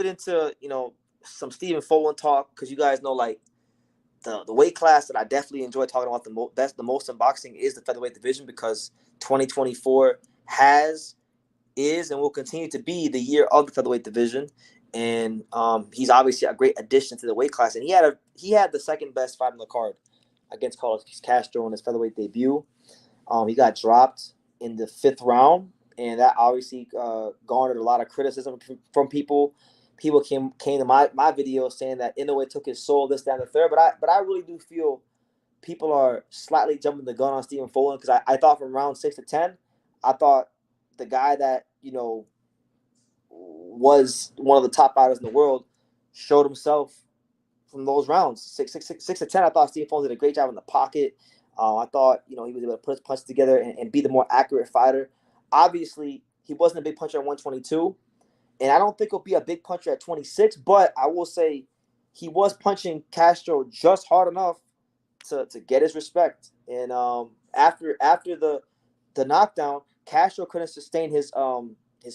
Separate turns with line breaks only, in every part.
bit into, some Stephen Fulton talk, because you guys know, like, the weight class that I definitely enjoy talking about the most in boxing is the featherweight division, because 2024 is and will continue to be the year of the featherweight division. And he's obviously a great addition to the weight class. And he had the second best fight on the card against Carlos Castro in his featherweight debut. He got dropped in the 5th round, and that obviously garnered a lot of criticism from people. People came to my video saying that Inoue took his soul, this, that, and the third. But I really do feel people are slightly jumping the gun on Stephen Fulton, because I thought from round 6 to 10, I thought the guy that was one of the top fighters in the world showed himself from those rounds. 6 to 10, I thought Stephen Fulton did a great job in the pocket. I thought he was able to put his punches together and be the more accurate fighter. Obviously, he wasn't a big puncher at 122, and I don't think he'll be a big puncher at 26. But I will say he was punching Castro just hard enough to get his respect. And after the knockdown, Castro couldn't sustain his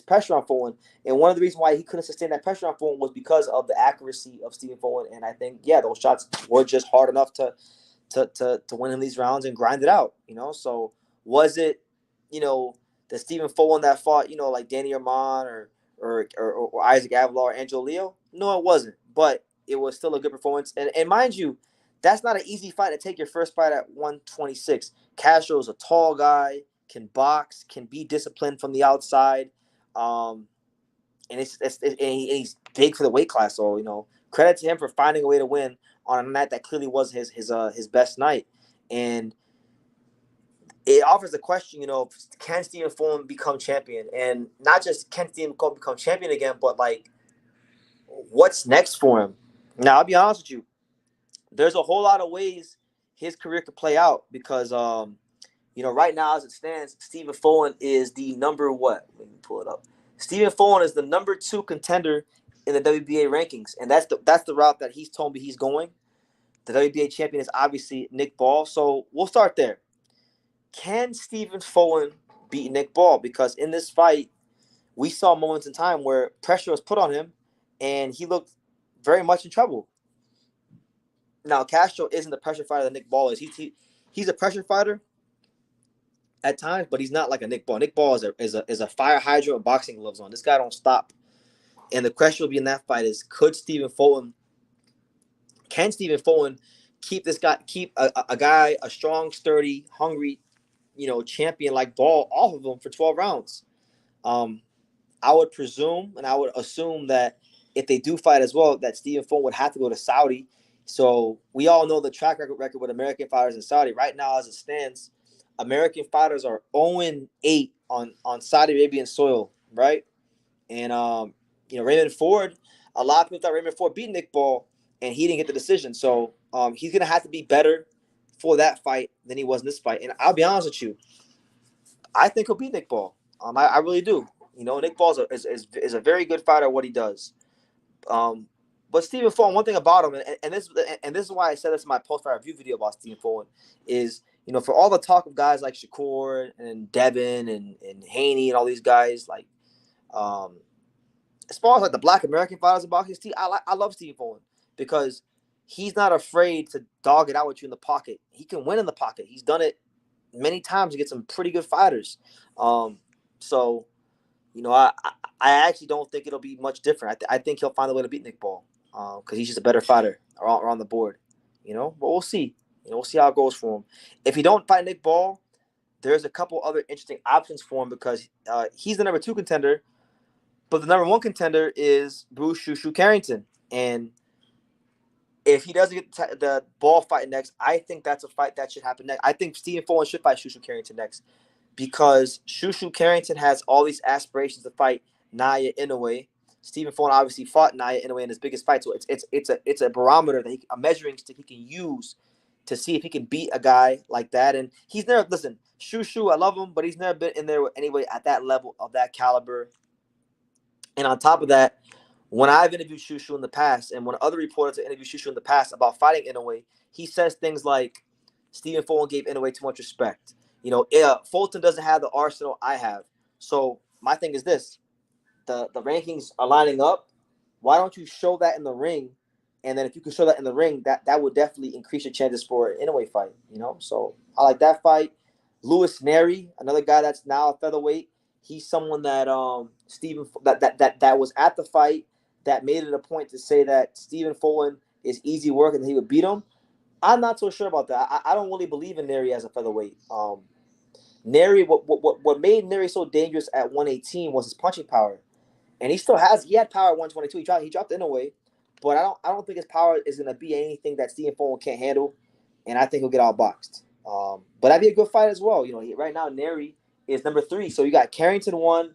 pressure on Fulton. And one of the reasons why he couldn't sustain that pressure on Fulton was because of the accuracy of Stephen Fulton. And I think, those shots were just hard enough to win him these rounds and grind it out. So was it, the Stephen Fulton that fought, like Danny Arman or Isaac Avalar or Angelo Leo? No, it wasn't. But it was still a good performance. And mind you, that's not an easy fight to take your first fight at 126. Castro is a tall guy, can box, can be disciplined from the outside, and he's big for the weight class. So credit to him for finding a way to win on a night that clearly was his best night. And it offers the question, can Stephen Fulton become champion? And not just can Stephen Fulton become champion again, but like, what's next for him? Now, I'll be honest with you. There's a whole lot of ways his career could play out, because, right now as it stands, Stephen Fulton is the number what? Let me pull it up. Stephen Fulton is the number 2 contender in the WBA rankings, and that's the route that he's told me he's going. The WBA champion is obviously Nick Ball, so we'll start there. Can Stephen Fulton beat Nick Ball? Because in this fight, we saw moments in time where pressure was put on him, and he looked very much in trouble. Now, Castro isn't the pressure fighter that Nick Ball is. He's a pressure fighter at times, but he's not like a Nick Ball. Nick Ball is a fire hydrant with boxing gloves on. This guy don't stop. And the question will be in that fight is, can Stephen Fulton keep a guy, a strong, sturdy, hungry, champion like Ball off of him for 12 rounds? I would presume and I would assume that if they do fight as well, that Stephen Fulton would have to go to Saudi. So we all know the track record with American fighters in Saudi. Right now, as it stands, American fighters are 0-8 on Saudi Arabian soil, right? And Raymond Ford, a lot of people thought Raymond Ford beat Nick Ball, and he didn't get the decision. So he's gonna have to be better for that fight than he was in this fight. And I'll be honest with you, I think he'll beat Nick Ball. I really do. Nick Ball is a very good fighter at what he does. But Stephen Fulton, one thing about him, and this is why I said this in my post-fight review video about Stephen Fulton, is for all the talk of guys like Shakur and Devin and Haney and all these guys, like as far as like the Black American fighters in boxing, I love Stephen Fulton because he's not afraid to dog it out with you in the pocket. He can win in the pocket. He's done it many times to get some pretty good fighters. So I actually don't think it'll be much different. I think he'll find a way to beat Nick Ball because he's just a better fighter around the board. But we'll see. We'll see how it goes for him. If he don't fight Nick Ball, there's a couple other interesting options for him because he's the number 2 contender, but the number 1 contender is Bruce Shushu Carrington. And if he doesn't get the Ball fight next, I think that's a fight that should happen next. I think Stephen Fulton should fight Shushu Carrington next because Shushu Carrington has all these aspirations to fight Naya Inoue. Stephen Fulton obviously fought Naya Inoue in his biggest fight, so it's a barometer a measuring stick he can use to see if he can beat a guy like that. And he's never Shushu, I love him, but he's never been in there anyway at that level of that caliber. And on top of that, when I've interviewed Shushu in the past, and when other reporters have interviewed Shushu in the past about fighting Inoue, he says things like Stephen Fulton gave Inoue too much respect. Fulton doesn't have the arsenal I have. So my thing is this: the rankings are lining up why don't you show that in the ring? And then if you can show that in the ring, that would definitely increase your chances for an in-away fight, you know? So I like that fight. Lewis Neri, another guy that's now a featherweight. He's someone that Stephen that was at the fight that made it a point to say that Stephen Fulton is easy work and he would beat him. I'm not so sure about that. I don't really believe in Neri as a featherweight. Neri, what made Neri so dangerous at 118 was his punching power, and he had power at 122. He dropped in a way, but I don't think his power is gonna be anything that Stephen Fulton can't handle, and I think he'll get outboxed. But that'd be a good fight as well. You know, right now Neri is number 3, so you got Carrington 1,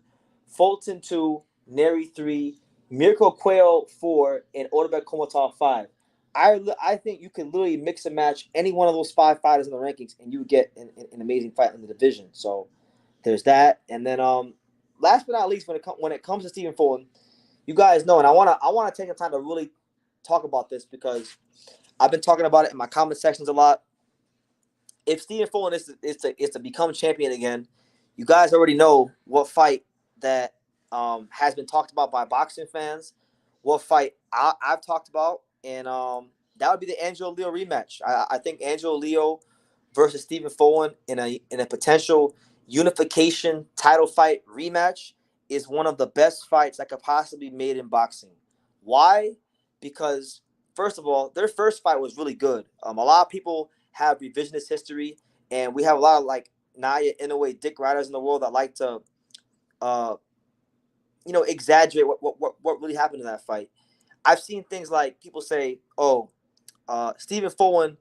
Fulton 2, Neri 3, Mirko Quayle 4, and Otabek Komatov 5. I think you can literally mix and match any one of those 5 fighters in the rankings, and you get an amazing fight in the division. So there's that, and then last but not least, when it comes to Stephen Fulton, you guys know, and I wanna take the time to really talk about this because I've been talking about it in my comment sections a lot. If Stephen Fulton is to become champion again, you guys already know what fight that has been talked about by boxing fans, what fight I've talked about, and that would be the Angelo Leo rematch. I think Angelo Leo versus Stephen Fulton in a potential unification title fight rematch is one of the best fights that could possibly be made in boxing. Why? Because first of all, their first fight was really good. A lot of people have revisionist history, and we have a lot of like Naya Inoue, Dick Riders in the world that like to, exaggerate what really happened in that fight. I've seen things like people say, "Oh, Stephen Fulton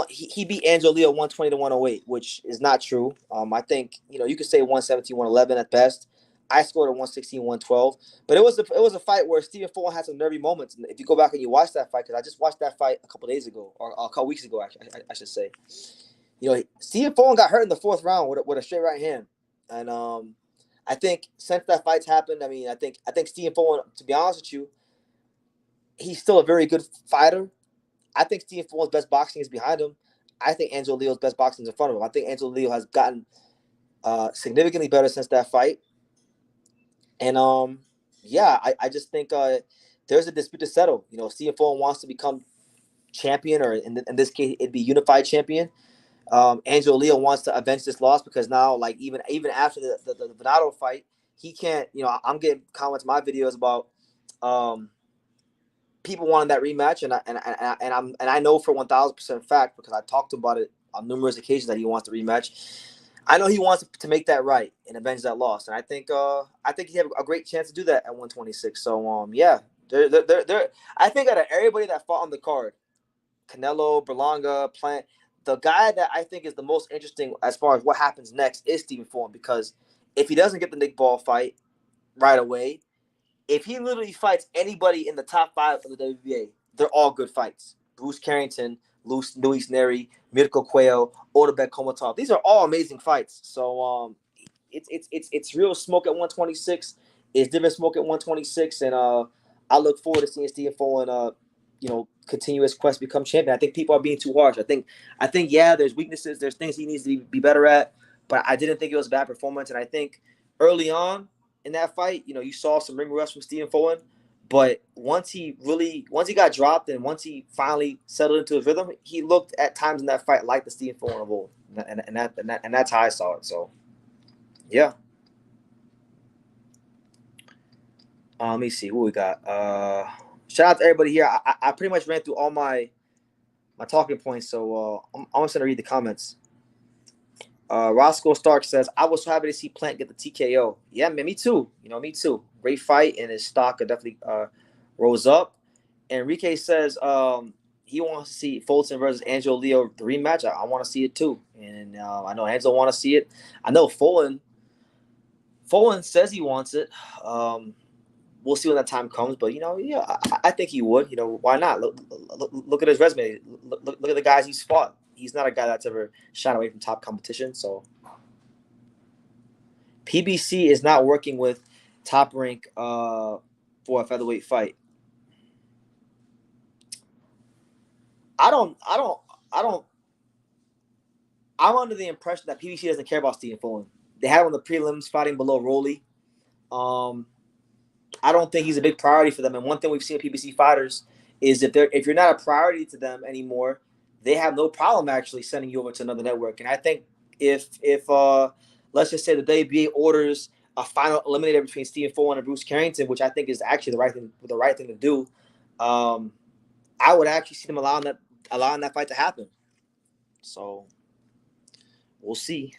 he beat Angelo Leo 120 to 108," which is not true. I think you could say 117, 111 at best. I scored a 116, 112, but it was a fight where Stephen Fulton had some nervy moments. And if you go back and you watch that fight, because I just watched that fight a couple days ago, or a couple weeks ago, actually, I should say. Stephen Fulton got hurt in the 4th round with a straight right hand, and I think since that fight's happened, I think Stephen Fulton, to be honest with you, he's still a very good fighter. I think Stephen Fulton's best boxing is behind him. I think Angelo Leo's best boxing is in front of him. I think Angelo Leo has gotten significantly better since that fight. And I just think there's a dispute to settle. Stephen Fulton wants to become champion, or in this case, it'd be unified champion. Angelo Leo wants to avenge this loss because now, like even after the Venado fight, he can't. I'm getting comments in my videos about people wanting that rematch, and I know for 1,000% fact because I talked about it on numerous occasions that he wants the rematch. I know he wants to make that right and avenge that loss, and I think he have a great chance to do that at 126. So they're I think out of everybody that fought on the card, Canelo, Berlanga, Plant, the guy that I think is the most interesting as far as what happens next is Stephen Fulton, because if he doesn't get the Nick Ball fight right away, if he literally fights anybody in the top 5 of the WBA, they're all good fights. Bruce Carrington, Luis Neri, Mirko Quayle, Otabek Komatov. These are all amazing fights. So it's real smoke at 126. It's different smoke at 126, and I look forward to seeing Stephen Fulton continue his quest to become champion. I think people are being too harsh. I think there's weaknesses, there's things he needs to be better at, but I didn't think it was a bad performance. And I think early on in that fight, you saw some ring rust from Stephen Fulton, but once he got dropped and once he finally settled into his rhythm, he looked at times in that fight like the Stephen Fulton of old, and that's how I saw it. So yeah. Let me see what we got. Shout out to everybody here. I pretty much ran through all my talking points, so I'm just gonna read the comments. Roscoe Stark says, "I was so happy to see Plant get the TKO." Yeah, man, me too. Me too. Great fight, and his stock definitely rose up. Enrique says he wants to see Fulton versus Angelo Leo the rematch. I want to see it too, and I know Angelo want to see it. I know Fulton says he wants it. We'll see when that time comes, but I think he would. Why not? Look at his resume. Look at the guys he's fought. He's not a guy that's ever shied away from top competition. So PBC is not working with Top Rank for a featherweight fight. I'm under the impression that PBC doesn't care about Stephen Fulton. They had him on the prelims fighting below Rolly. I don't think he's a big priority for them. And one thing we've seen with PBC fighters is if you're not a priority to them anymore, they have no problem actually sending you over to another network. And I think if let's just say the WBA orders a final eliminator between Stephen Fulton and Bruce Carrington, which I think is actually the right thing to do, I would actually see them allowing that fight to happen. So we'll see.